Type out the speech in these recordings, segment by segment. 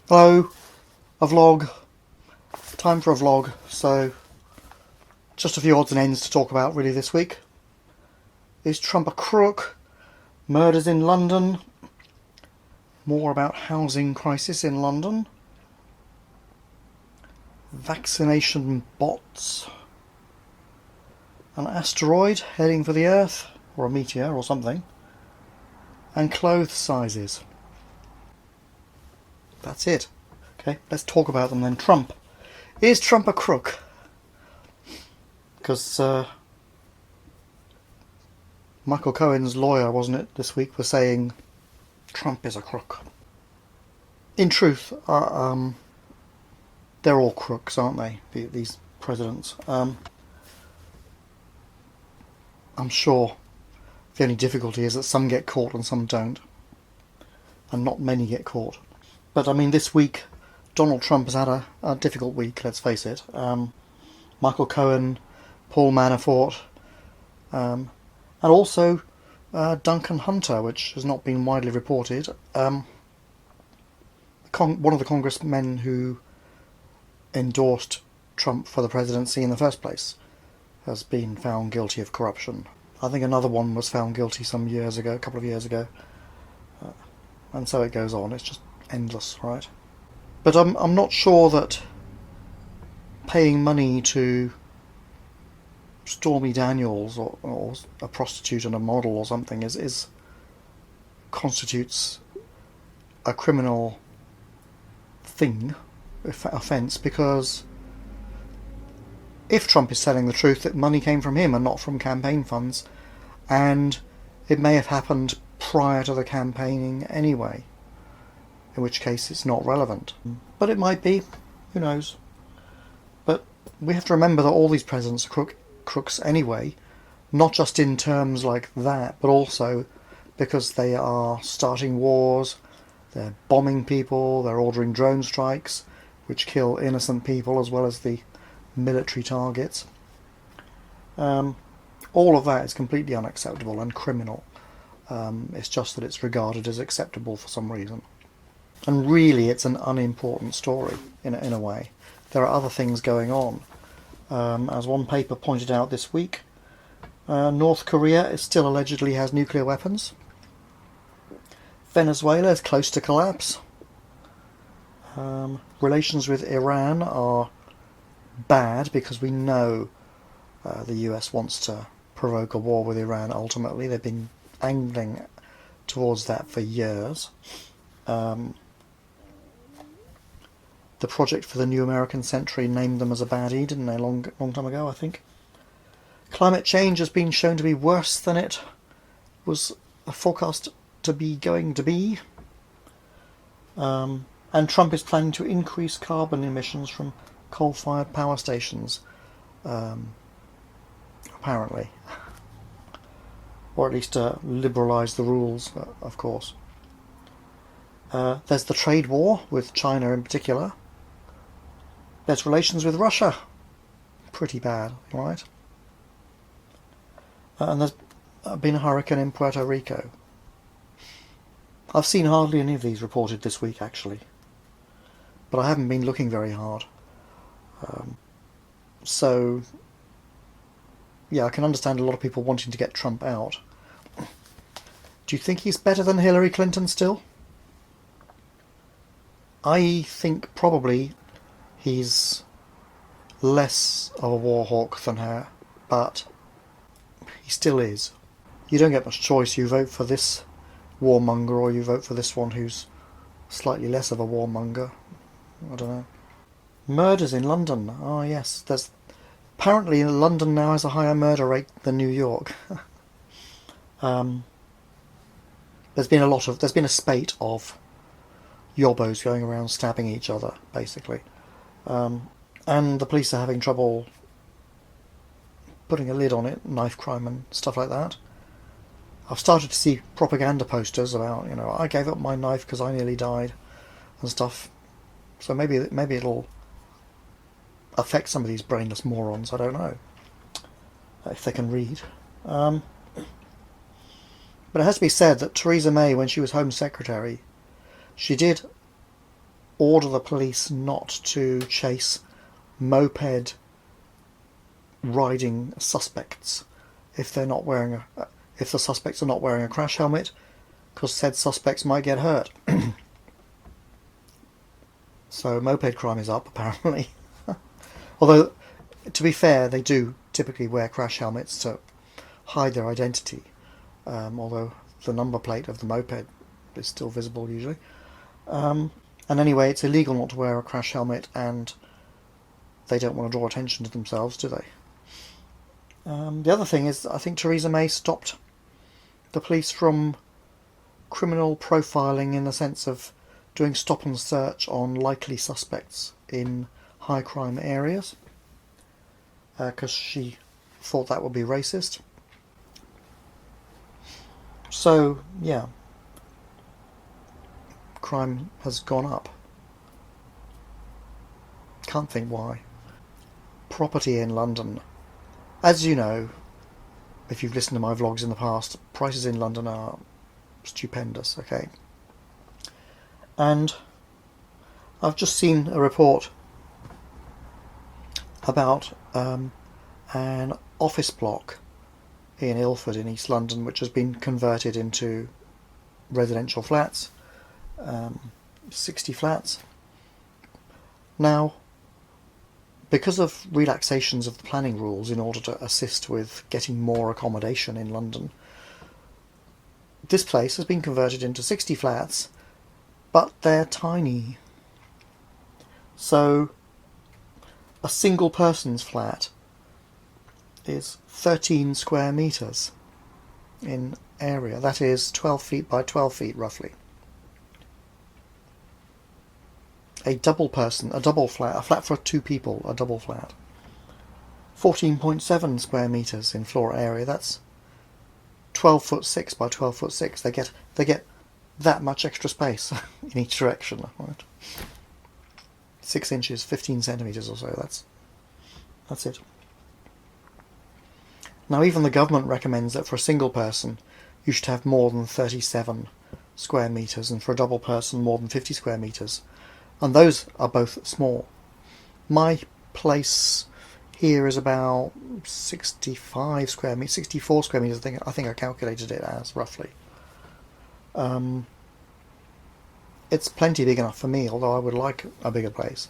Hello, a vlog. Time for a vlog. So, just a few odds and ends to talk about really this week. Is Trump a crook? Murders in London. More about housing crisis in London. Vaccination bots. An asteroid heading for the Earth, or a meteor or something. And clothes sizes. That's it. Okay, let's talk about them then. Trump. Is Trump a crook? Because Michael Cohen's lawyer, wasn't it, this week, was saying Trump is a crook. In truth, they're all crooks, aren't they, these presidents? I'm sure the only difficulty is that some get caught and some don't. And not many get caught. But I mean, this week, Donald Trump has had a difficult week, let's face it. Michael Cohen, Paul Manafort, and also Duncan Hunter, which has not been widely reported. One of the congressmen who endorsed Trump for the presidency in the first place has been found guilty of corruption. I think another one was found guilty some years ago, a couple of years ago. And so it goes on. It's just endless, right? But I'm not sure that paying money to Stormy Daniels or a prostitute and a model or something is constitutes a criminal offence, because if Trump is telling the truth, that money came from him and not from campaign funds, and it may have happened prior to the campaigning anyway, in which case it's not relevant. But it might be, who knows. But we have to remember that all these presidents are crooks anyway, not just in terms like that, but also because they are starting wars, they're bombing people, they're ordering drone strikes, which kill innocent people as well as the military targets. All of that is completely unacceptable and criminal. It's just that it's regarded as acceptable for some reason. And really, it's an unimportant story, in a way. There are other things going on. As one paper pointed out this week, North Korea still allegedly has nuclear weapons. Venezuela is close to collapse. Relations with Iran are bad because we know the US wants to provoke a war with Iran ultimately. They've been angling towards that for years. The Project for the New American Century named them as a baddie, didn't they, long time ago, I think. Climate change has been shown to be worse than it was forecast to be going to be. And Trump is planning to increase carbon emissions from coal-fired power stations, apparently. Or at least liberalise the rules, of course. There's the trade war with China in particular. There's relations with Russia. Pretty bad, right? And there's been a hurricane in Puerto Rico. I've seen hardly any of these reported this week, actually. But I haven't been looking very hard. So, yeah, I can understand a lot of people wanting to get Trump out. Do you think he's better than Hillary Clinton still? I think probably he's less of a war hawk than her, but he still is. You don't get much choice. You vote for this warmonger or you vote for this one who's slightly less of a warmonger. I don't know. Murders in London. Oh yes, there's apparently London now has a higher murder rate than New York. There's been a spate of yobbos going around stabbing each other, basically. And the police are having trouble putting a lid on it, knife crime and stuff like that. I've started to see propaganda posters about, I gave up my knife because I nearly died and stuff. So maybe it'll affect some of these brainless morons, I don't know, if they can read. But it has to be said that Theresa May, when she was Home Secretary, she did order the police not to chase moped riding suspects if they're not wearing if the suspects are not wearing a crash helmet, because said suspects might get hurt. So moped crime is up, apparently. Although, to be fair, they do typically wear crash helmets to hide their identity, although the number plate of the moped is still visible usually. And anyway, it's illegal not to wear a crash helmet, and they don't want to draw attention to themselves, do they? The other thing is, I think Theresa May stopped the police from criminal profiling in the sense of doing stop and search on likely suspects in high crime areas, because she thought that would be racist. So, yeah, crime has gone up. Can't think why. Property in London. As you know, if you've listened to my vlogs in the past, prices in London are stupendous, okay? And I've just seen a report about an office block in Ilford in East London which has been converted into residential flats, 60 flats. Now, because of relaxations of the planning rules in order to assist with getting more accommodation in London, this place has been converted into 60 flats, but they're tiny. So a single person's flat is 13 square metres in area. That is 12 feet by 12 feet roughly. A double flat, a flat for two people, a double flat. 14.7 square metres in floor area. That's 12 foot 6 by 12 foot 6. They get that much extra space in each direction. Right? 6 inches, 15 centimetres or so. That's it. Now, even the government recommends that for a single person, you should have more than 37 square metres, and for a double person, more than 50 square metres. And those are both small. My place here is about 65 square metres, 64 square metres. I think I calculated it as roughly. It's plenty big enough for me, although I would like a bigger place.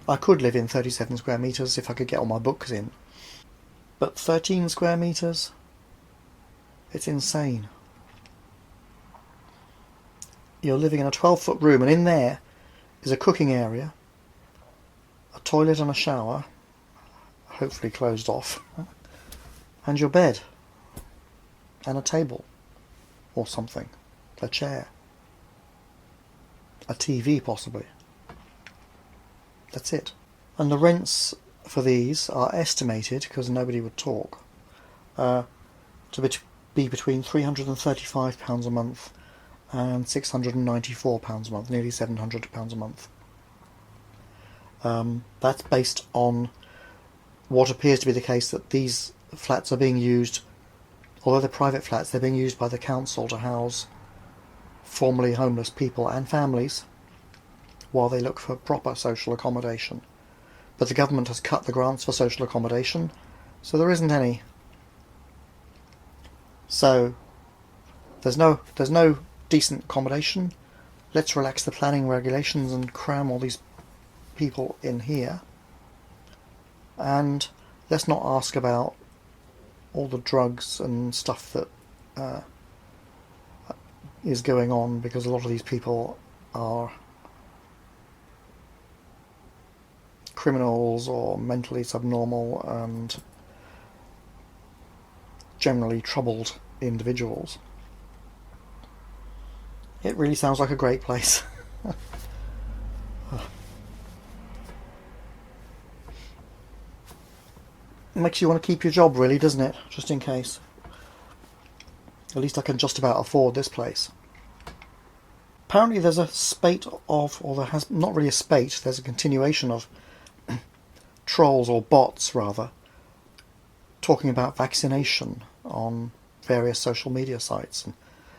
I could live in 37 square metres if I could get all my books in. But 13 square metres? It's insane. You're living in a 12-foot room, and in there is a cooking area, a toilet and a shower, hopefully closed off, and your bed, and a table, or something, a chair, a TV possibly. That's it. And the rents for these are estimated, because nobody would talk, to be between £335 a month and £694 a month, nearly £700 a month. That's based on what appears to be the case, that these flats are being used, although they're private flats, they're being used by the council to house formerly homeless people and families while they look for proper social accommodation. But the government has cut the grants for social accommodation, so there isn't any. So there's no decent accommodation. Let's relax the planning regulations and cram all these people in here. And let's not ask about all the drugs and stuff that is going on, because a lot of these people are criminals or mentally subnormal and generally troubled individuals. It really sounds like a great place. It makes you want to keep your job, really, doesn't it? Just in case. At least I can just about afford this place. Apparently there's a spate of, or there has not really a spate, there's a continuation of trolls, or bots rather, talking about vaccination on various social media sites. And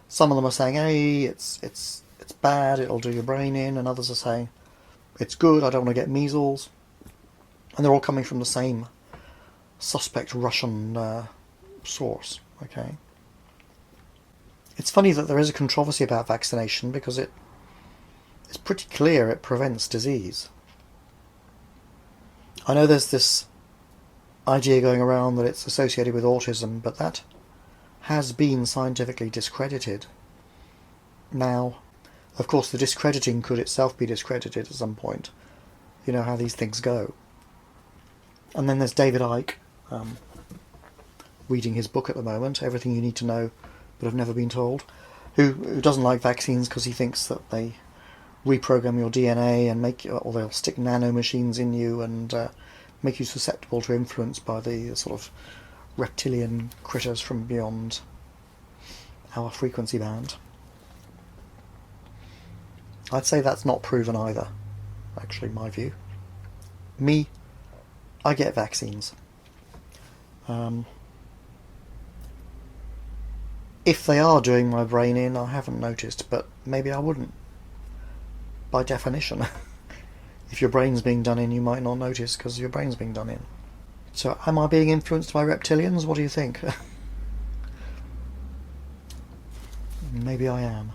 some of them are saying, hey, it's bad, it'll do your brain in, and others are saying, it's good, I don't want to get measles. And they're all coming from the same suspect Russian source, okay? It's funny that there is a controversy about vaccination because it's pretty clear it prevents disease. I know there's this idea going around that it's associated with autism, but that has been scientifically discredited. Now, of course, the discrediting could itself be discredited at some point. You know how these things go. And then there's David Icke, reading his book at the moment, Everything You Need to Know But Have Never Been Told, who doesn't like vaccines because he thinks that they reprogram your DNA and or they'll stick nanomachines in you and make you susceptible to influence by the sort of reptilian critters from beyond our frequency band. I'd say that's not proven either, actually, my view. Me, I get vaccines. If they are doing my brain in, I haven't noticed, but maybe I wouldn't. By definition. If your brain's being done in, you might not notice because your brain's being done in. So am I being influenced by reptilians? What do you think? Maybe I am.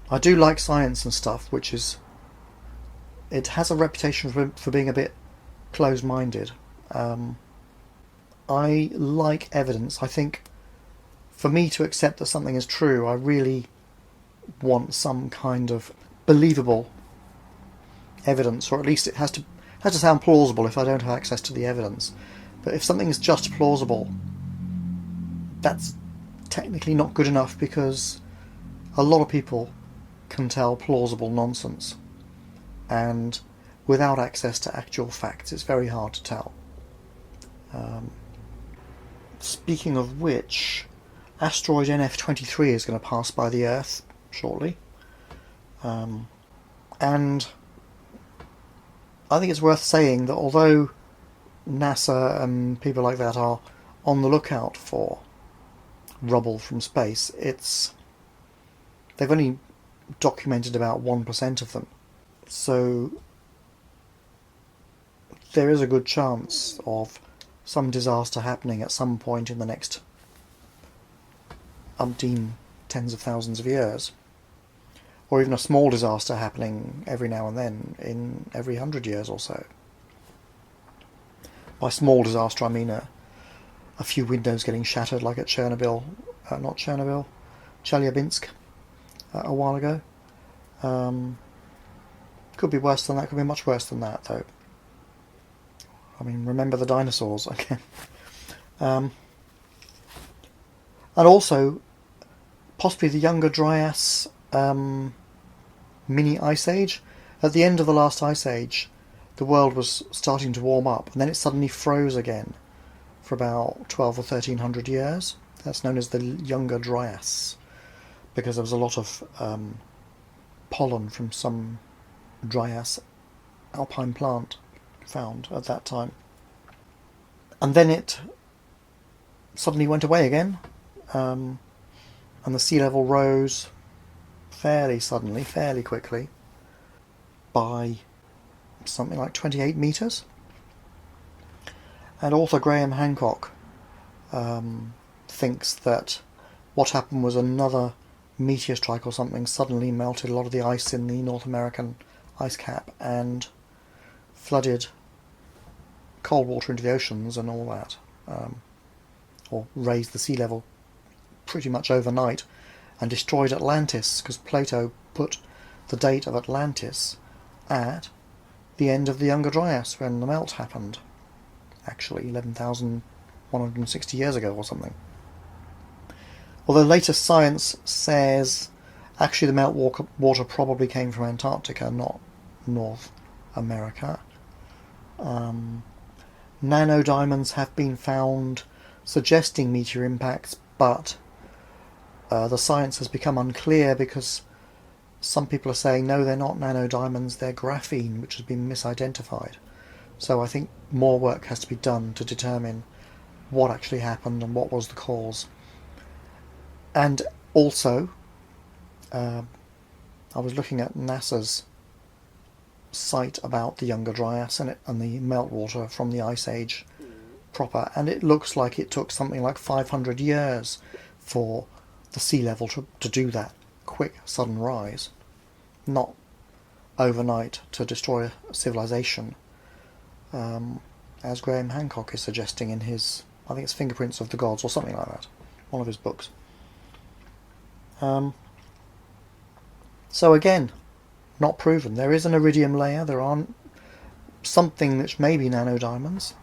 I do like science and stuff, which is... It has a reputation for being a bit closed-minded. I like evidence. I think for me to accept that something is true, I really want some kind of believable evidence, or at least it has to sound plausible if I don't have access to the evidence. But if something is just plausible, that's technically not good enough, because a lot of people can tell plausible nonsense, and without access to actual facts it's very hard to tell. Speaking of which, asteroid NF23 is going to pass by the Earth shortly, and I think it's worth saying that although NASA and people like that are on the lookout for rubble from space, they've only documented about 1% of them. So there is a good chance of some disaster happening at some point in the next umpteen tens of thousands of years, or even a small disaster happening every now and then in every 100 years or so. By small disaster I mean a few windows getting shattered, like at Chelyabinsk a while ago. Could be worse than that, could be much worse than that though. I mean, remember the dinosaurs, okay. And also possibly the Younger Dryas mini ice age. At the end of the last ice age, the world was starting to warm up, and then it suddenly froze again for about 12 or 1300 years. That's known as the Younger Dryas, because there was a lot of pollen from some Dryas alpine plant found at that time. And then it suddenly went away again, and the sea level rose fairly suddenly, fairly quickly, by something like 28 metres. And author Graham Hancock thinks that what happened was another meteor strike or something suddenly melted a lot of the ice in the North American ice cap and flooded cold water into the oceans and all that, or raised the sea level pretty much overnight and destroyed Atlantis, because Plato put the date of Atlantis at the end of the Younger Dryas, when the melt happened, actually 11,160 years ago or something. Although later science says actually the melt water probably came from Antarctica, not North America. Nanodiamonds have been found suggesting meteor impacts, but the science has become unclear, because some people are saying no, they're not nanodiamonds, they're graphene, which has been misidentified. So I think more work has to be done to determine what actually happened and what was the cause. And also, I was looking at NASA's site about the Younger Dryas and the meltwater from the Ice Age proper, and it looks like it took something like 500 years for the sea level to do that quick, sudden rise. Not overnight to destroy a civilization, as Graham Hancock is suggesting in his, I think it's Fingerprints of the Gods or something like that, one of his books. So again, not proven. There is an iridium layer, there aren't something which may be nanodiamonds.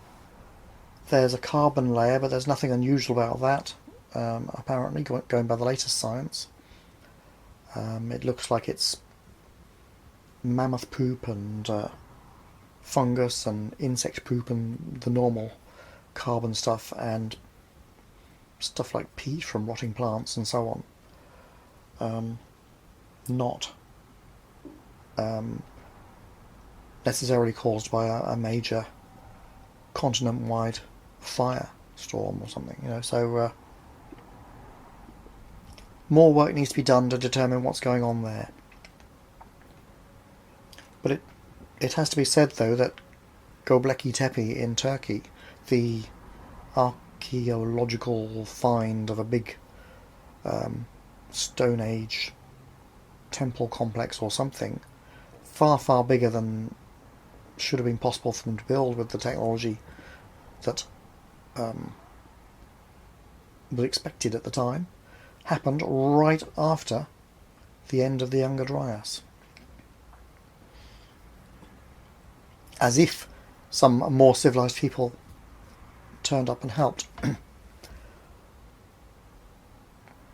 There's a carbon layer, but there's nothing unusual about that, apparently, going by the latest science. It looks like it's mammoth poop and fungus and insect poop and the normal carbon stuff and stuff like peat from rotting plants and so on. Not necessarily caused by a major continent-wide firestorm or something, so more work needs to be done to determine what's going on there. But it has to be said, though, that Göbekli Tepe in Turkey, the archaeological find of a big Stone Age temple complex or something, far, far bigger than should have been possible for them to build with the technology that was expected at the time, happened right after the end of the Younger Dryas. As if some more civilized people turned up and helped.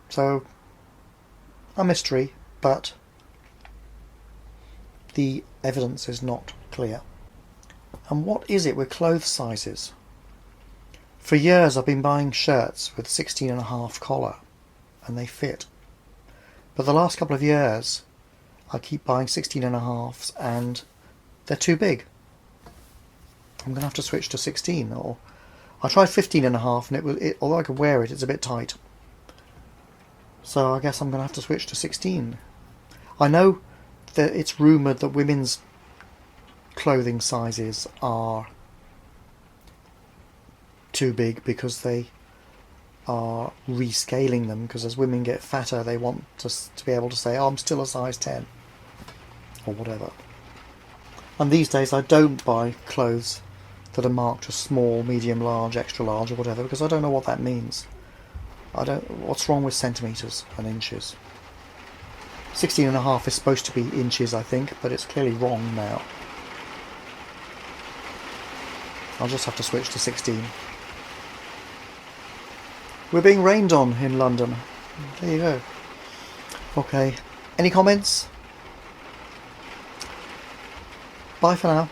So, a mystery, but the evidence is not clear. And what is it with clothes sizes? For years I've been buying shirts with 16.5 collar, and they fit. But the last couple of years I keep buying 16.5s and they're too big. I'm going to have to switch to 16, or I tried 15.5 and although I could wear it, it's a bit tight. So I guess I'm going to have to switch to 16. I know that it's rumoured that women's clothing sizes are too big because they are rescaling them, because as women get fatter they want to be able to say, oh, I'm still a size 10 or whatever. And these days I don't buy clothes that are marked as small, medium, large, extra large or whatever, because I don't know what that means. What's wrong with centimetres and inches? 16.5 is supposed to be inches, I think, but it's clearly wrong now. I'll just have to switch to 16. We're being rained on in London. There you go. Okay. Any comments? Bye for now.